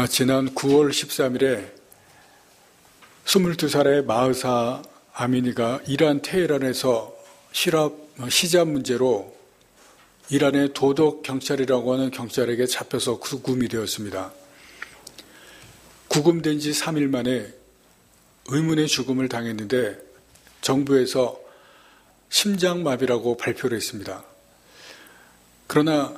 지난 9월 13일에 22살의 마흐사 아미니가 이란 테헤란에서 시잡 문제로 이란의 도덕경찰이라고 하는 경찰에게 잡혀서 구금이 되었습니다. 구금된 지 3일 만에 의문의 죽음을 당했는데 정부에서 심장마비라고 발표를 했습니다. 그러나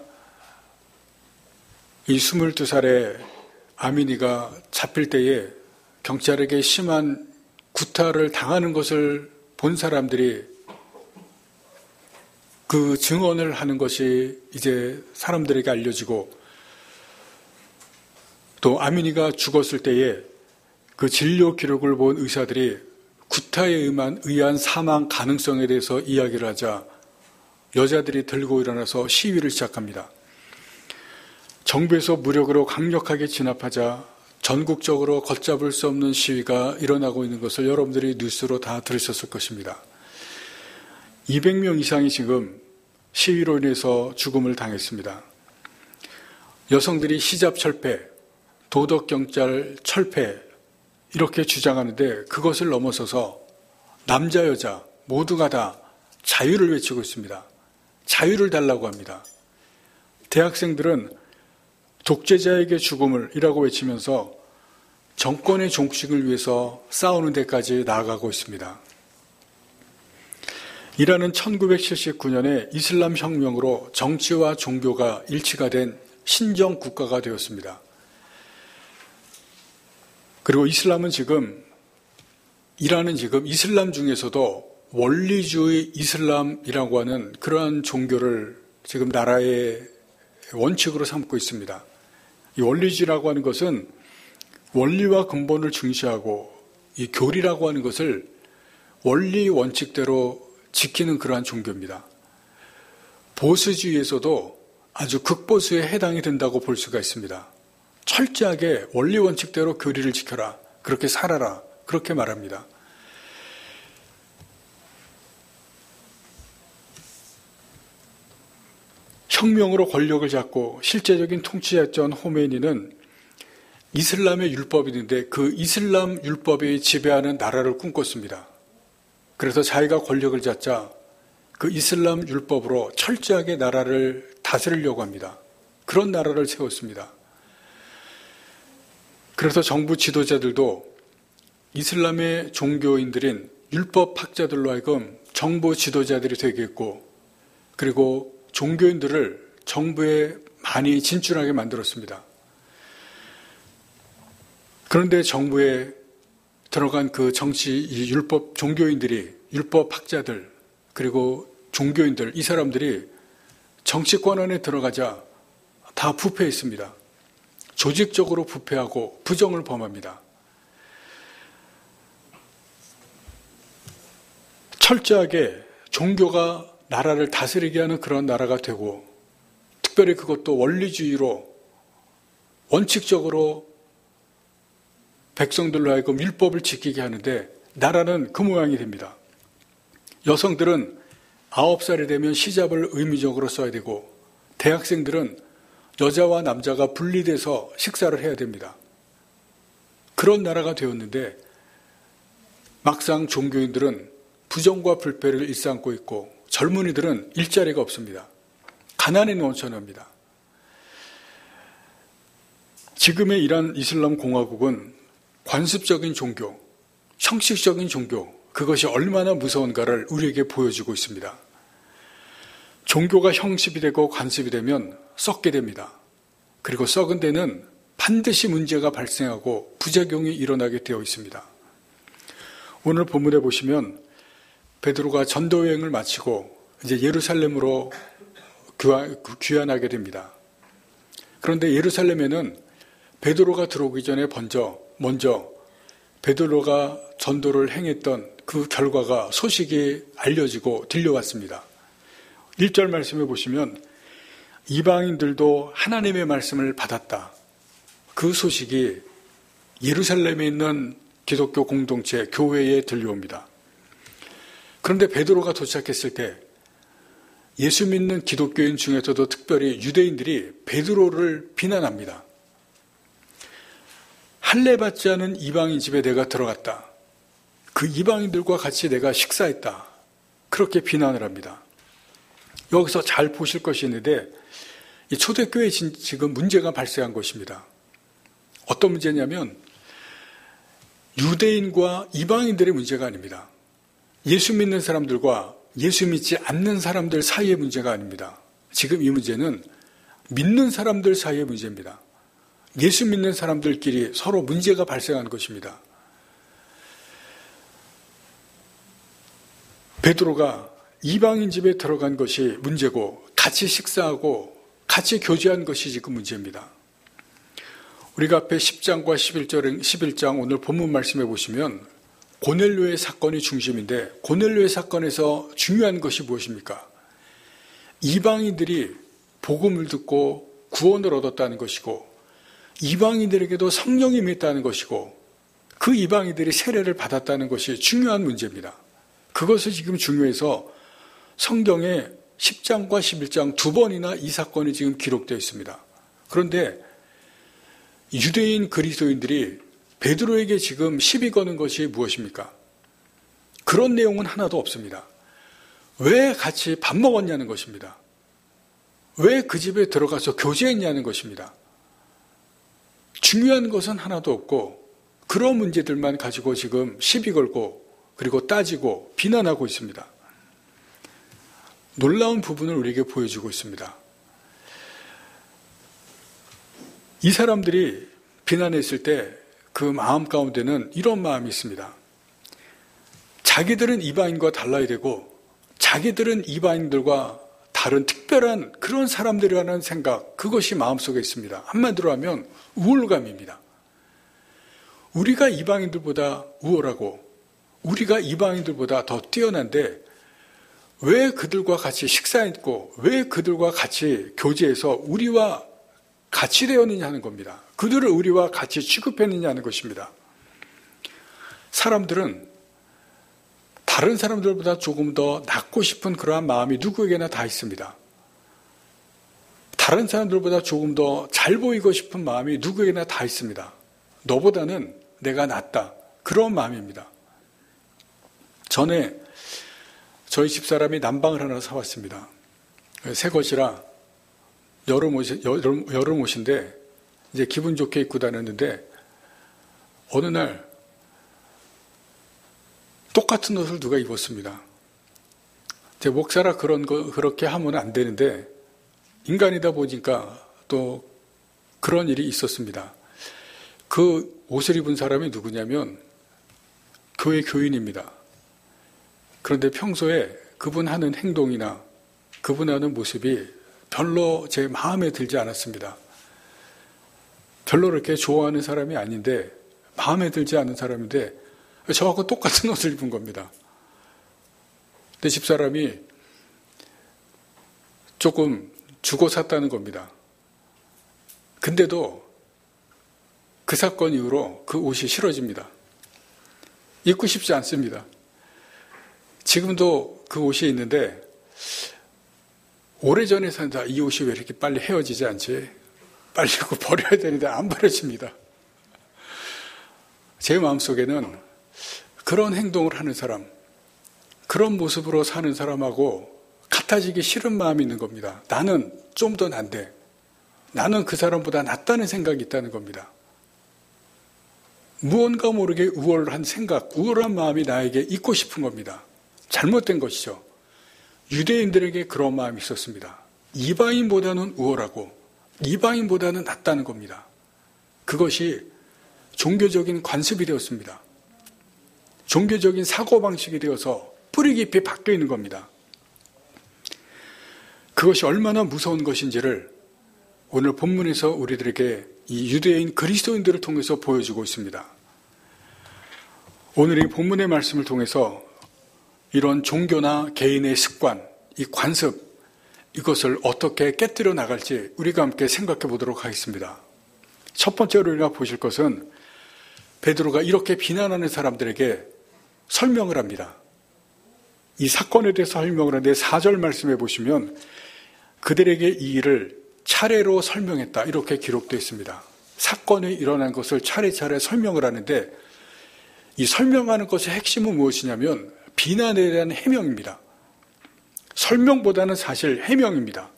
이 22살의 아미니가 잡힐 때에 경찰에게 심한 구타를 당하는 것을 본 사람들이 그 증언을 하는 것이 이제 사람들에게 알려지고, 또 아미니가 죽었을 때에 그 진료 기록을 본 의사들이 구타에 의한 사망 가능성에 대해서 이야기를 하자 여자들이 들고 일어나서 시위를 시작합니다. 정부에서 무력으로 강력하게 진압하자 전국적으로 걷잡을 수 없는 시위가 일어나고 있는 것을 여러분들이 뉴스로 다 들으셨을 것입니다. 200명 이상이 지금 시위로 인해서 죽음을 당했습니다. 여성들이 시잡 철폐, 도덕경찰 철폐 이렇게 주장하는데 그것을 넘어서서 남자 여자 모두가 다 자유를 외치고 있습니다. 자유를 달라고 합니다. 대학생들은 독재자에게 죽음을 이라고 외치면서 정권의 종식을 위해서 싸우는 데까지 나아가고 있습니다. 이란은 1979년에 이슬람 혁명으로 정치와 종교가 일치가 된 신정 국가가 되었습니다. 그리고 이란은 지금 이슬람 중에서도 원리주의 이슬람이라고 하는 그러한 종교를 지금 나라의 원칙으로 삼고 있습니다. 이 원리주의라고 하는 것은 원리와 근본을 중시하고 이 교리라고 하는 것을 원리 원칙대로 지키는 그러한 종교입니다. 보수주의에서도 아주 극보수에 해당이 된다고 볼 수가 있습니다. 철저하게 원리 원칙대로 교리를 지켜라, 그렇게 살아라, 그렇게 말합니다. 혁명으로 권력을 잡고 실제적인 통치자였던 호메이니는 이슬람의 율법이 있는데 그 이슬람 율법이 지배하는 나라를 꿈꿨습니다. 그래서 자기가 권력을 잡자 그 이슬람 율법으로 철저하게 나라를 다스리려고 합니다. 그런 나라를 세웠습니다. 그래서 정부 지도자들도 이슬람의 종교인들인 율법학자들로 하여금 정부 지도자들이 되게 했고, 그리고 종교인들을 정부에 많이 진출하게 만들었습니다. 그런데 정부에 들어간 그 이 율법 종교인들이, 율법학자들, 그리고 종교인들, 이 사람들이 정치권 안에 들어가자 다 부패했습니다. 조직적으로 부패하고 부정을 범합니다. 철저하게 종교가 나라를 다스리게 하는 그런 나라가 되고, 특별히 그것도 원리주의로 원칙적으로 백성들로 하여금 율법을 지키게 하는데 나라는 그 모양이 됩니다. 여성들은 9살이 되면 시잡을 의무적으로 써야 되고, 대학생들은 여자와 남자가 분리돼서 식사를 해야 됩니다. 그런 나라가 되었는데 막상 종교인들은 부정과 불패를 일삼고 있고 젊은이들은 일자리가 없습니다. 가난에 넘쳐납니다. 지금의 이란 이슬람 공화국은 관습적인 종교, 형식적인 종교, 그것이 얼마나 무서운가를 우리에게 보여주고 있습니다. 종교가 형식이 되고 관습이 되면 썩게 됩니다. 그리고 썩은 데는 반드시 문제가 발생하고 부작용이 일어나게 되어 있습니다. 오늘 본문에 보시면 베드로가 전도 여행을 마치고 이제 예루살렘으로 귀환하게 됩니다. 그런데 예루살렘에는 베드로가 들어오기 전에 먼저 베드로가 전도를 행했던 그 결과가 소식이 알려지고 들려왔습니다. 1절 말씀에 보시면 이방인들도 하나님의 말씀을 받았다. 그 소식이 예루살렘에 있는 기독교 공동체, 교회에 들려옵니다. 그런데 베드로가 도착했을 때 예수 믿는 기독교인 중에서도 특별히 유대인들이 베드로를 비난합니다. 할례받지 않은 이방인 집에 내가 들어갔다. 그 이방인들과 같이 내가 식사했다. 그렇게 비난을 합니다. 여기서 잘 보실 것이 있는데 이 초대교회에 지금 문제가 발생한 것입니다. 어떤 문제냐면 유대인과 이방인들의 문제가 아닙니다. 예수 믿는 사람들과 예수 믿지 않는 사람들 사이의 문제가 아닙니다. 지금 이 문제는 믿는 사람들 사이의 문제입니다. 예수 믿는 사람들끼리 서로 문제가 발생한 것입니다. 베드로가 이방인 집에 들어간 것이 문제고 같이 식사하고 같이 교제한 것이 지금 문제입니다. 우리가 앞에 10장과 11장 오늘 본문 말씀해 보시면 고넬료의 사건이 중심인데 고넬료의 사건에서 중요한 것이 무엇입니까? 이방인들이 복음을 듣고 구원을 얻었다는 것이고 이방인들에게도 성령이 임했다는 것이고 그 이방인들이 세례를 받았다는 것이 중요한 문제입니다. 그것을 지금 중요해서 성경에 10장과 11장 두 번이나 이 사건이 지금 기록되어 있습니다. 그런데 유대인 그리스도인들이 베드로에게 지금 시비 거는 것이 무엇입니까? 그런 내용은 하나도 없습니다. 왜 같이 밥 먹었냐는 것입니다. 왜 그 집에 들어가서 교제했냐는 것입니다. 중요한 것은 하나도 없고 그런 문제들만 가지고 지금 시비 걸고 그리고 따지고 비난하고 있습니다. 놀라운 부분을 우리에게 보여주고 있습니다. 이 사람들이 비난했을 때 그 마음 가운데는 이런 마음이 있습니다. 자기들은 이방인과 달라야 되고 자기들은 이방인들과 다른 특별한 그런 사람들이라는 생각, 그것이 마음속에 있습니다. 한마디로 하면 우월감입니다. 우리가 이방인들보다 우월하고 우리가 이방인들보다 더 뛰어난데 왜 그들과 같이 식사했고 왜 그들과 같이 교제해서 우리와 같이 되었느냐 하는 겁니다. 그들을 우리와 같이 취급했느냐 하는 것입니다. 사람들은 다른 사람들보다 조금 더 낫고 싶은 그러한 마음이 누구에게나 다 있습니다. 다른 사람들보다 조금 더 잘 보이고 싶은 마음이 누구에게나 다 있습니다. 너보다는 내가 낫다. 그런 마음입니다. 전에 저희 집사람이 난방을 하나 사왔습니다. 새 것이라 여름 옷인데 이제 기분 좋게 입고 다녔는데 어느 날 똑같은 옷을 누가 입었습니다. 제 목사라 그렇게 하면 안 되는데 인간이다 보니까 또 그런 일이 있었습니다. 그 옷을 입은 사람이 누구냐면 교회 교인입니다. 그런데 평소에 그분 하는 행동이나 그분 하는 모습이 별로 제 마음에 들지 않았습니다. 별로 그렇게 좋아하는 사람이 아닌데 마음에 들지 않은 사람인데 저하고 똑같은 옷을 입은 겁니다. 근데 집사람이 조금 주고 샀다는 겁니다. 근데도 그 사건 이후로 그 옷이 싫어집니다. 입고 싶지 않습니다. 지금도 그 옷이 있는데 오래전에 산다 이 옷이 왜 이렇게 빨리 헤어지지 않지? 빨리 이거 버려야 되는데 안 버려집니다. 제 마음속에는 그런 행동을 하는 사람, 그런 모습으로 사는 사람하고 같아지기 싫은 마음이 있는 겁니다. 나는 좀 더 난데, 나는 그 사람보다 낫다는 생각이 있다는 겁니다. 무언가 모르게 우월한 생각, 우월한 마음이 나에게 있고 싶은 겁니다. 잘못된 것이죠. 유대인들에게 그런 마음이 있었습니다. 이방인보다는 우월하고 이방인보다는 낫다는 겁니다. 그것이 종교적인 관습이 되었습니다. 종교적인 사고방식이 되어서 뿌리 깊이 박혀 있는 겁니다. 그것이 얼마나 무서운 것인지를 오늘 본문에서 우리들에게 이 유대인 그리스도인들을 통해서 보여주고 있습니다. 오늘 이 본문의 말씀을 통해서 이런 종교나 개인의 습관, 이 관습, 이것을 어떻게 깨뜨려 나갈지 우리가 함께 생각해 보도록 하겠습니다. 첫 번째로 우리가 보실 것은 베드로가 이렇게 비난하는 사람들에게 설명을 합니다. 이 사건에 대해서 설명을 하는데 4절 말씀해 보시면 그들에게 이 일을 차례로 설명했다 이렇게 기록되어 있습니다. 사건이 일어난 것을 차례차례 설명을 하는데 이 설명하는 것의 핵심은 무엇이냐면 비난에 대한 해명입니다. 설명보다는 사실 해명입니다.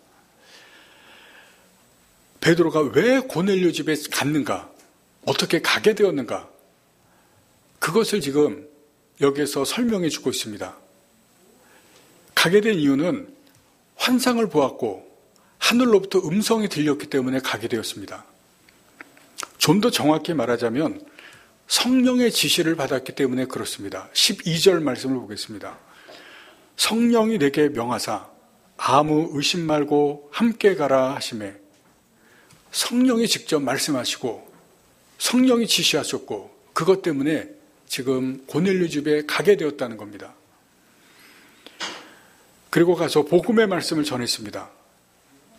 베드로가 왜 고넬료 집에 갔는가? 어떻게 가게 되었는가? 그것을 지금 여기에서 설명해 주고 있습니다. 가게 된 이유는 환상을 보았고 하늘로부터 음성이 들렸기 때문에 가게 되었습니다. 좀 더 정확히 말하자면 성령의 지시를 받았기 때문에 그렇습니다. 12절 말씀을 보겠습니다. 성령이 내게 명하사 아무 의심 말고 함께 가라 하시매 성령이 직접 말씀하시고 성령이 지시하셨고 그것 때문에 지금 고넬료 집에 가게 되었다는 겁니다. 그리고 가서 복음의 말씀을 전했습니다.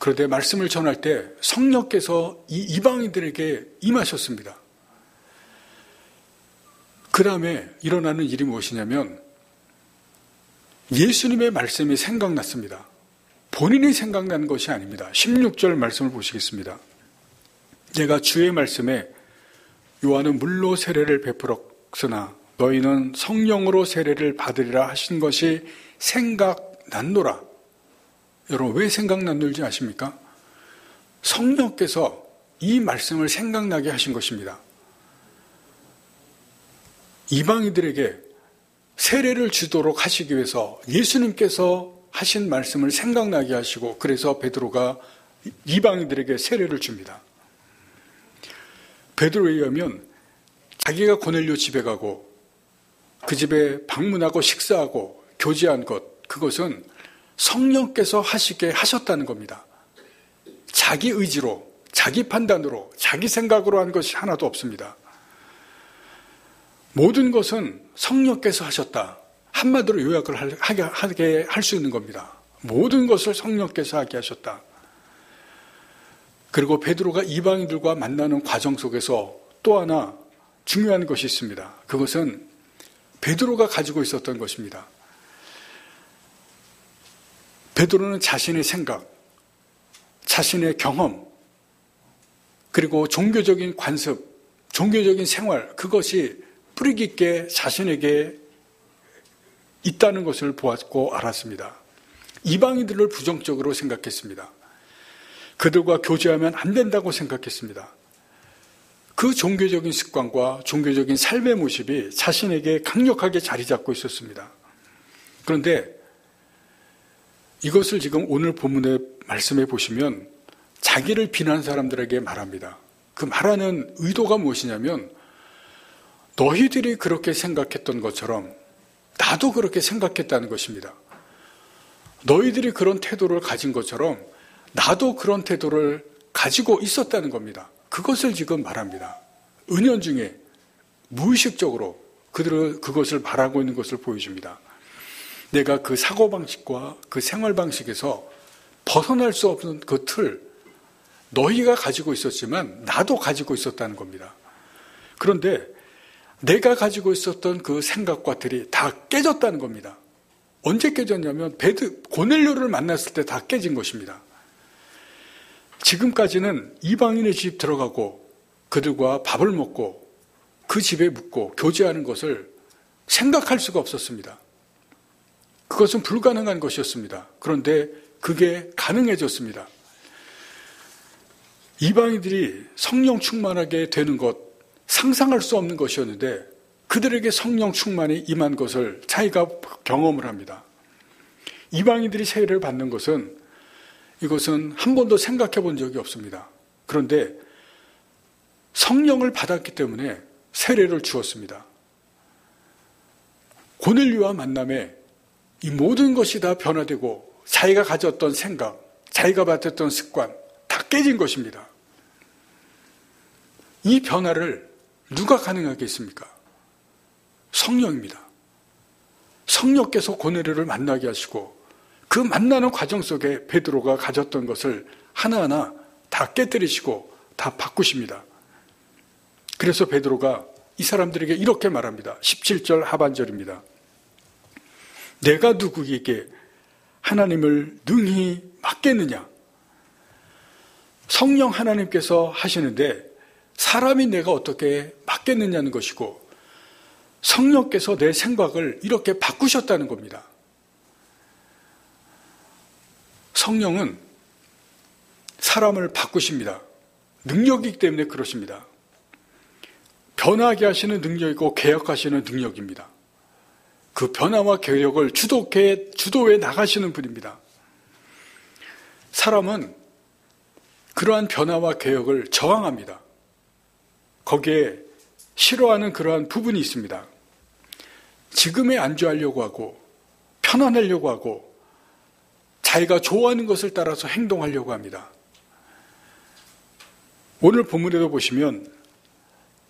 그런데 말씀을 전할 때 성령께서 이 이방인들에게 임하셨습니다. 그 다음에 일어나는 일이 무엇이냐면 예수님의 말씀이 생각났습니다. 본인이 생각나는 것이 아닙니다. 16절 말씀을 보시겠습니다. 내가 주의 말씀에 요한은 물로 세례를 베풀었으나 너희는 성령으로 세례를 받으리라 하신 것이 생각났노라. 여러분 왜 생각났는지 아십니까? 성령께서 이 말씀을 생각나게 하신 것입니다. 이방인들에게 세례를 주도록 하시기 위해서 예수님께서 하신 말씀을 생각나게 하시고 그래서 베드로가 이방인들에게 세례를 줍니다. 베드로에 의하면 자기가 고넬료 집에 가고 그 집에 방문하고 식사하고 교제한 것 그것은 성령께서 하시게 하셨다는 겁니다. 자기 의지로 자기 판단으로 자기 생각으로 한 것이 하나도 없습니다. 모든 것은 성령께서 하셨다. 한마디로 요약을 하게 할 수 있는 겁니다. 모든 것을 성령께서 하게 하셨다. 그리고 베드로가 이방인들과 만나는 과정 속에서 또 하나 중요한 것이 있습니다. 그것은 베드로가 가지고 있었던 것입니다. 베드로는 자신의 생각, 자신의 경험, 그리고 종교적인 관습, 종교적인 생활 그것이 뿌리 깊게 자신에게 있다는 것을 보았고 알았습니다. 이방인들을 부정적으로 생각했습니다. 그들과 교제하면 안 된다고 생각했습니다. 그 종교적인 습관과 종교적인 삶의 모습이 자신에게 강력하게 자리 잡고 있었습니다. 그런데 이것을 지금 오늘 본문의 말씀에 보시면 자기를 비난한 사람들에게 말합니다. 그 말하는 의도가 무엇이냐면 너희들이 그렇게 생각했던 것처럼 나도 그렇게 생각했다는 것입니다. 너희들이 그런 태도를 가진 것처럼 나도 그런 태도를 가지고 있었다는 겁니다. 그것을 지금 말합니다. 은연중에 무의식적으로 그들은 그것을 말하고 있는 것을 보여줍니다. 내가 그 사고방식과 그 생활방식에서 벗어날 수 없는 그 틀, 너희가 가지고 있었지만 나도 가지고 있었다는 겁니다. 그런데 내가 가지고 있었던 그 생각과 틀이 다 깨졌다는 겁니다. 언제 깨졌냐면 고넬료를 만났을 때 다 깨진 것입니다. 지금까지는 이방인의 집 들어가고 그들과 밥을 먹고 그 집에 묵고 교제하는 것을 생각할 수가 없었습니다. 그것은 불가능한 것이었습니다. 그런데 그게 가능해졌습니다. 이방인들이 성령 충만하게 되는 것 상상할 수 없는 것이었는데 그들에게 성령 충만이 임한 것을 자기가 경험을 합니다. 이방인들이 세례를 받는 것은 이것은 한 번도 생각해 본 적이 없습니다. 그런데 성령을 받았기 때문에 세례를 주었습니다. 고넬료와 만남에 이 모든 것이 다 변화되고 자기가 가졌던 생각, 자기가 맡았던 습관 다 깨진 것입니다. 이 변화를 누가 가능하게 했습니까? 성령입니다. 성령께서 고넬료를 만나게 하시고 그 만나는 과정 속에 베드로가 가졌던 것을 하나하나 다 깨뜨리시고 다 바꾸십니다. 그래서 베드로가 이 사람들에게 이렇게 말합니다. 17절 하반절입니다. 내가 누구에게 하나님을 능히 맡겠느냐? 성령 하나님께서 하시는데 사람이 내가 어떻게 맡겠느냐는 것이고 성령께서 내 생각을 이렇게 바꾸셨다는 겁니다. 성령은 사람을 바꾸십니다. 능력이기 때문에 그러십니다. 변화하게 하시는 능력이고 개혁하시는 능력입니다. 그 변화와 개혁을 주도해 나가시는 분입니다. 사람은 그러한 변화와 개혁을 저항합니다. 거기에 싫어하는 그러한 부분이 있습니다. 지금에 안주하려고 하고 편안하려고 하고 자기가 좋아하는 것을 따라서 행동하려고 합니다. 오늘 본문에도 보시면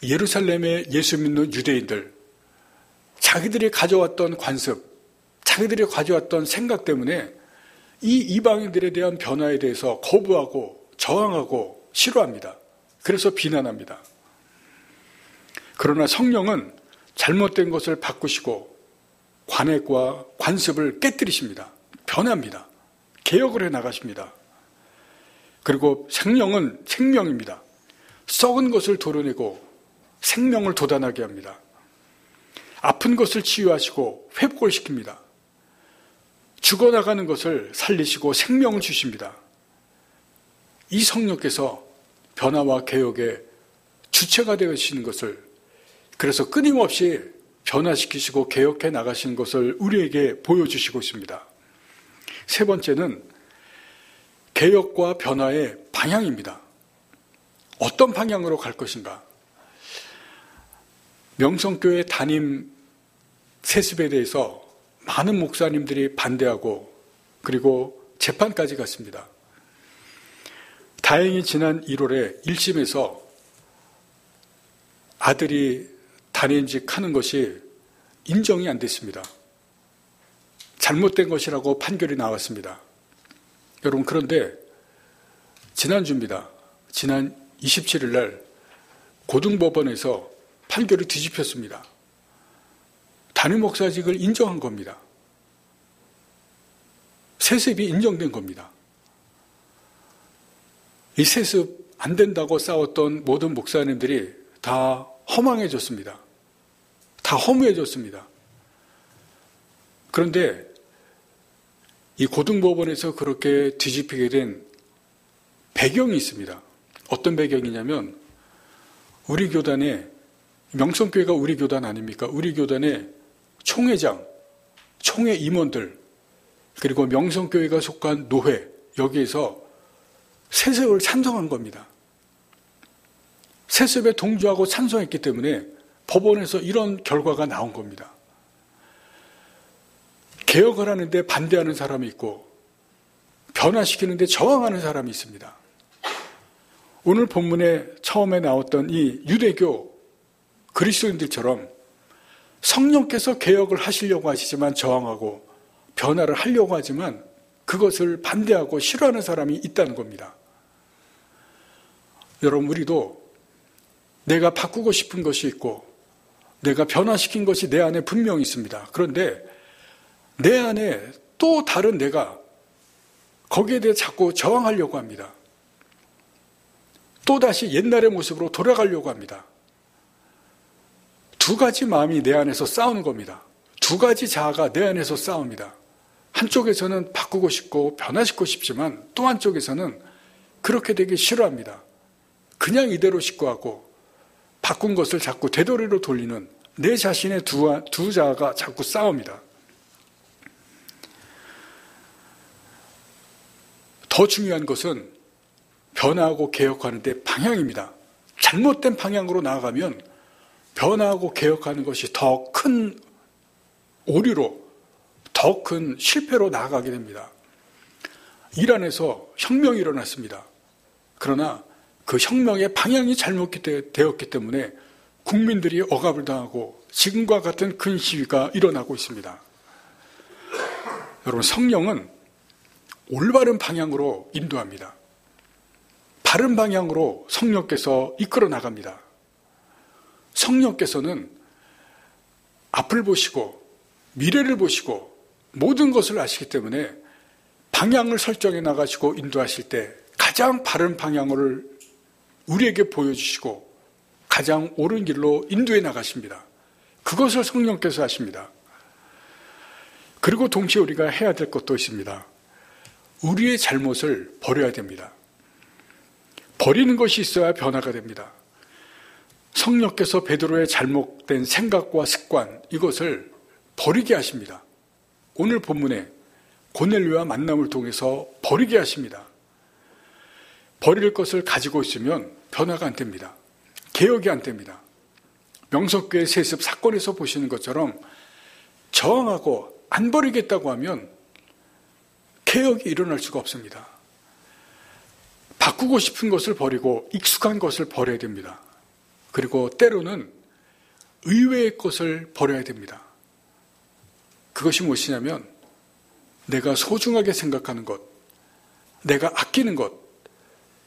예루살렘에 예수 믿는 유대인들, 자기들이 가져왔던 관습, 자기들이 가져왔던 생각 때문에 이 이방인들에 대한 변화에 대해서 거부하고 저항하고 싫어합니다. 그래서 비난합니다. 그러나 성령은 잘못된 것을 바꾸시고 관획과 관습을 깨뜨리십니다. 변합니다. 개혁을 해 나가십니다. 그리고 생명은 생명입니다. 썩은 것을 도려내고 생명을 돋아나게 합니다. 아픈 것을 치유하시고 회복을 시킵니다. 죽어나가는 것을 살리시고 생명을 주십니다. 이 성령께서 변화와 개혁의 주체가 되시는 것을, 그래서 끊임없이 변화시키시고 개혁해 나가시는 것을 우리에게 보여주시고 있습니다. 세 번째는 개혁과 변화의 방향입니다. 어떤 방향으로 갈 것인가? 명성교회 담임 세습에 대해서 많은 목사님들이 반대하고 그리고 재판까지 갔습니다. 다행히 지난 1월에 1심에서 아들이 단임직 하는 것이 인정이 안 됐습니다. 잘못된 것이라고 판결이 나왔습니다. 여러분, 그런데 지난주입니다. 지난 27일 날 고등법원에서 판결이 뒤집혔습니다. 담임 목사직을 인정한 겁니다. 세습이 인정된 겁니다. 이 세습 안 된다고 싸웠던 모든 목사님들이 다 허망해졌습니다. 다 허무해졌습니다. 그런데 이 고등법원에서 그렇게 뒤집히게 된 배경이 있습니다. 어떤 배경이냐면 우리 교단에, 명성교회가 우리 교단 아닙니까? 우리 교단의 총회장, 총회 임원들, 그리고 명성교회가 속한 노회, 여기에서 세습을 찬성한 겁니다. 세습에 동조하고 찬성했기 때문에 법원에서 이런 결과가 나온 겁니다. 개혁을 하는데 반대하는 사람이 있고 변화시키는데 저항하는 사람이 있습니다. 오늘 본문에 처음에 나왔던 이 유대교 그리스도인들처럼 성령께서 개혁을 하시려고 하시지만 저항하고 변화를 하려고 하지만 그것을 반대하고 싫어하는 사람이 있다는 겁니다. 여러분, 우리도 내가 바꾸고 싶은 것이 있고 내가 변화시킨 것이 내 안에 분명히 있습니다. 그런데 내 안에 또 다른 내가 거기에 대해 자꾸 저항하려고 합니다. 또다시 옛날의 모습으로 돌아가려고 합니다. 두 가지 마음이 내 안에서 싸우는 겁니다. 두 가지 자아가 내 안에서 싸웁니다. 한쪽에서는 바꾸고 싶고 변화시키고 싶지만 또 한쪽에서는 그렇게 되기 싫어합니다. 그냥 이대로 식고하고 바꾼 것을 자꾸 되돌이로 돌리는 내 자신의 두 자아가 자꾸 싸웁니다. 더 중요한 것은 변화하고 개혁하는데 방향입니다. 잘못된 방향으로 나아가면 변화하고 개혁하는 것이 더 큰 오류로, 더 큰 실패로 나아가게 됩니다. 이란에서 혁명이 일어났습니다. 그러나 그 혁명의 방향이 잘못되었기 때문에 국민들이 억압을 당하고 지금과 같은 큰 시위가 일어나고 있습니다. 여러분, 성령은 올바른 방향으로 인도합니다. 바른 방향으로 성령께서 이끌어 나갑니다. 성령께서는 앞을 보시고 미래를 보시고 모든 것을 아시기 때문에 방향을 설정해 나가시고 인도하실 때 가장 바른 방향을 우리에게 보여주시고 가장 옳은 길로 인도해 나가십니다. 그것을 성령께서 하십니다. 그리고 동시에 우리가 해야 될 것도 있습니다. 우리의 잘못을 버려야 됩니다. 버리는 것이 있어야 변화가 됩니다. 성령께서 베드로의 잘못된 생각과 습관, 이것을 버리게 하십니다. 오늘 본문에 고넬료와 만남을 통해서 버리게 하십니다. 버릴 것을 가지고 있으면 변화가 안 됩니다. 개혁이 안 됩니다. 명석교회 세습 사건에서 보시는 것처럼 저항하고 안 버리겠다고 하면 개혁이 일어날 수가 없습니다. 바꾸고 싶은 것을 버리고 익숙한 것을 버려야 됩니다. 그리고 때로는 의외의 것을 버려야 됩니다. 그것이 무엇이냐면 내가 소중하게 생각하는 것, 내가 아끼는 것,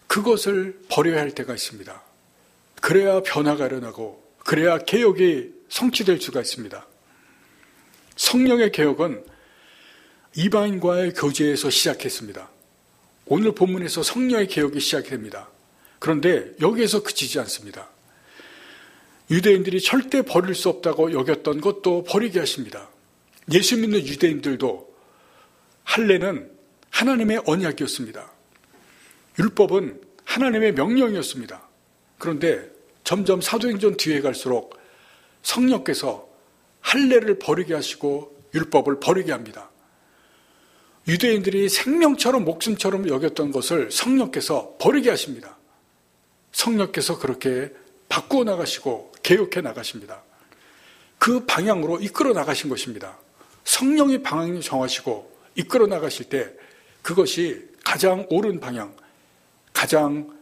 그것을 버려야 할 때가 있습니다. 그래야 변화가 일어나고 그래야 개혁이 성취될 수가 있습니다. 성령의 개혁은 이방인과의 교제에서 시작했습니다. 오늘 본문에서 성령의 개혁이 시작됩니다. 그런데 여기에서 그치지 않습니다. 유대인들이 절대 버릴 수 없다고 여겼던 것도 버리게 하십니다. 예수 믿는 유대인들도 할례는 하나님의 언약이었습니다. 율법은 하나님의 명령이었습니다. 그런데 점점 사도행전 뒤에 갈수록 성령께서 할례를 버리게 하시고 율법을 버리게 합니다. 유대인들이 생명처럼 목숨처럼 여겼던 것을 성령께서 버리게 하십니다. 성령께서 그렇게 바꾸어 나가시고 개혁해 나가십니다. 그 방향으로 이끌어 나가신 것입니다. 성령이 방향을 정하시고 이끌어 나가실 때 그것이 가장 옳은 방향, 가장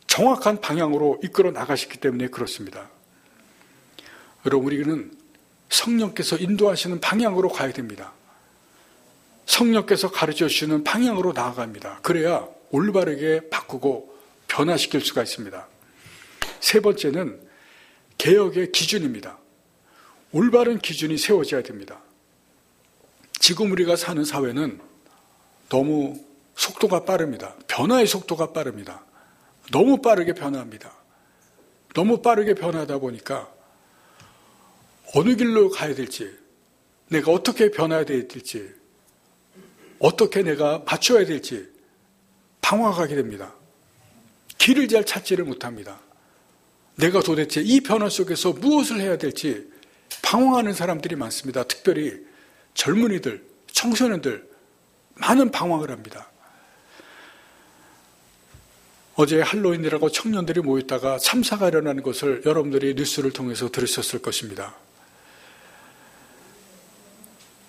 정확한 방향으로 이끌어 나가시기 때문에 그렇습니다. 여러분, 우리는 성령께서 인도하시는 방향으로 가야 됩니다. 성령께서 가르쳐 주시는 방향으로 나아갑니다. 그래야 올바르게 바꾸고 변화시킬 수가 있습니다. 세 번째는 개혁의 기준입니다. 올바른 기준이 세워져야 됩니다. 지금 우리가 사는 사회는 너무 속도가 빠릅니다. 변화의 속도가 빠릅니다. 너무 빠르게 변화합니다. 너무 빠르게 변화하다 보니까 어느 길로 가야 될지, 내가 어떻게 변화해야 될지, 어떻게 내가 맞춰야 될지 방황하게 됩니다. 길을 잘 찾지를 못합니다. 내가 도대체 이 변화 속에서 무엇을 해야 될지 방황하는 사람들이 많습니다. 특별히 젊은이들, 청소년들 많은 방황을 합니다. 어제 할로윈이라고 청년들이 모였다가 참사가 일어나는 것을 여러분들이 뉴스를 통해서 들으셨을 것입니다.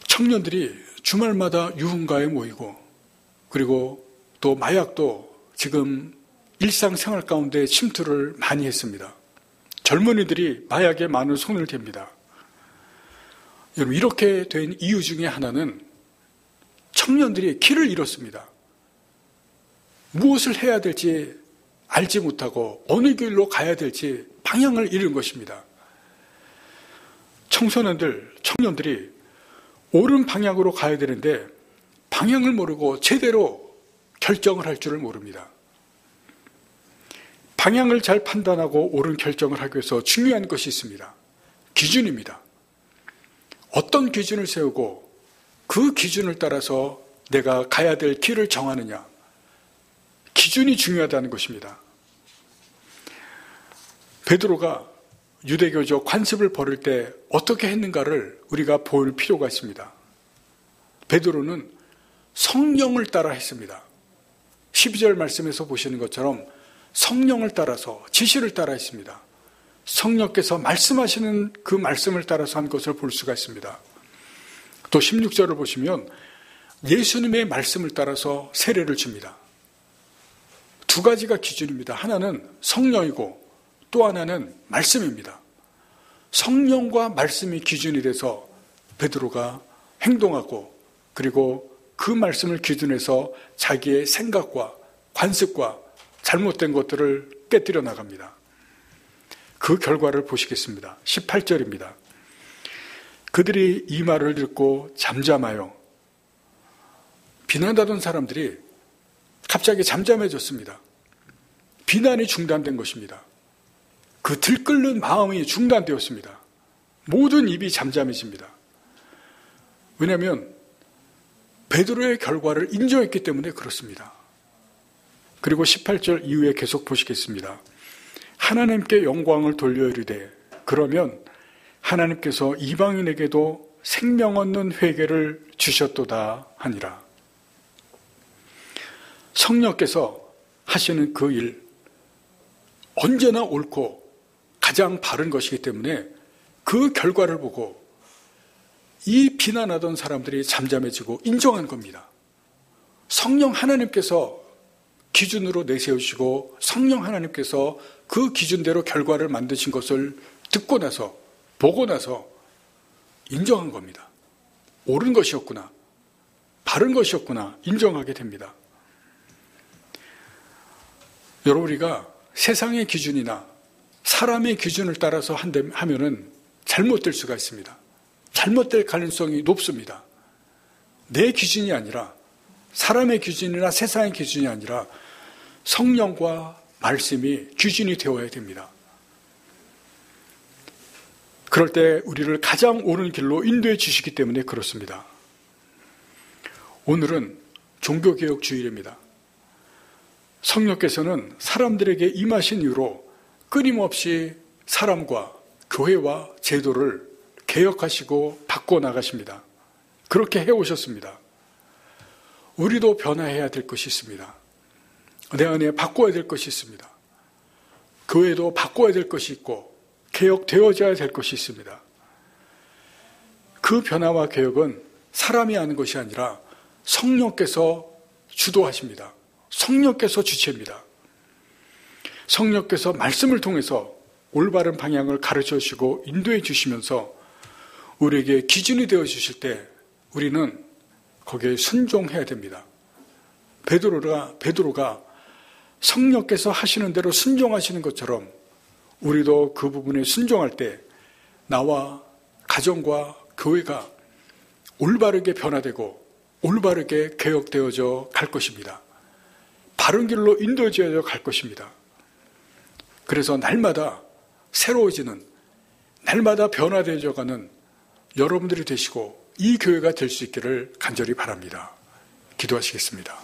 청년들이 주말마다 유흥가에 모이고 그리고 또 마약도 지금 일상생활 가운데 침투를 많이 했습니다. 젊은이들이 마약에 많은 손을 댑니다. 여러분, 이렇게 된 이유 중에 하나는 청년들이 길을 잃었습니다. 무엇을 해야 될지 알지 못하고 어느 길로 가야 될지 방향을 잃은 것입니다. 청년들이 옳은 방향으로 가야 되는데 방향을 모르고 제대로 결정을 할 줄을 모릅니다. 방향을 잘 판단하고 옳은 결정을 하기 위해서 중요한 것이 있습니다. 기준입니다. 어떤 기준을 세우고 그 기준을 따라서 내가 가야 될 길을 정하느냐. 기준이 중요하다는 것입니다. 베드로가 유대교적 관습을 버릴 때 어떻게 했는가를 우리가 볼 필요가 있습니다. 베드로는 성령을 따라 했습니다. 12절 말씀에서 보시는 것처럼 성령을 따라서 지시를 따라 했습니다. 성령께서 말씀하시는 그 말씀을 따라서 한 것을 볼 수가 있습니다. 또 16절을 보시면 예수님의 말씀을 따라서 세례를 줍니다. 두 가지가 기준입니다. 하나는 성령이고 또 하나는 말씀입니다. 성령과 말씀이 기준이 돼서 베드로가 행동하고 그리고 그 말씀을 기준해서 자기의 생각과 관습과 잘못된 것들을 깨뜨려 나갑니다. 그 결과를 보시겠습니다. 18절입니다. 그들이 이 말을 듣고 잠잠하여 비난하던 사람들이 갑자기 잠잠해졌습니다. 비난이 중단된 것입니다. 그 들끓는 마음이 중단되었습니다. 모든 입이 잠잠해집니다. 왜냐하면 베드로의 결과를 인정했기 때문에 그렇습니다. 그리고 18절 이후에 계속 보시겠습니다. 하나님께 영광을 돌려 이르되 그러면 하나님께서 이방인에게도 생명 얻는 회개를 주셨도다 하니라. 성령께서 하시는 그 일 언제나 옳고 가장 바른 것이기 때문에 그 결과를 보고 이 비난하던 사람들이 잠잠해지고 인정한 겁니다. 성령 하나님께서 기준으로 내세우시고 성령 하나님께서 그 기준대로 결과를 만드신 것을 듣고 나서 보고 나서 인정한 겁니다. 옳은 것이었구나. 바른 것이었구나. 인정하게 됩니다. 여러분, 우리가 세상의 기준이나 사람의 기준을 따라서 하면은 잘못될 수가 있습니다. 잘못될 가능성이 높습니다. 내 기준이 아니라 사람의 기준이나 세상의 기준이 아니라 성령과 말씀이 기준이 되어야 됩니다. 그럴 때 우리를 가장 옳은 길로 인도해 주시기 때문에 그렇습니다. 오늘은 종교개혁 주일입니다. 성령께서는 사람들에게 임하신 이후로 끊임없이 사람과 교회와 제도를 개혁하시고 바꿔나가십니다. 그렇게 해오셨습니다. 우리도 변화해야 될 것이 있습니다. 내 안에 바꿔야 될 것이 있습니다. 교회도 바꿔야 될 것이 있고 개혁되어져야 될 것이 있습니다. 그 변화와 개혁은 사람이 하는 것이 아니라 성령께서 주도하십니다. 성령께서 주체입니다. 성령께서 말씀을 통해서 올바른 방향을 가르쳐 주시고 인도해 주시면서 우리에게 기준이 되어 주실 때 우리는 거기에 순종해야 됩니다. 베드로가 성령께서 하시는 대로 순종하시는 것처럼 우리도 그 부분에 순종할 때 나와 가정과 교회가 올바르게 변화되고 올바르게 개혁되어져 갈 것입니다. 바른 길로 인도되어져 갈 것입니다. 그래서 날마다 새로워지는, 날마다 변화되어져 가는 여러분들이 되시고 이 교회가 될 수 있기를 간절히 바랍니다. 기도하시겠습니다.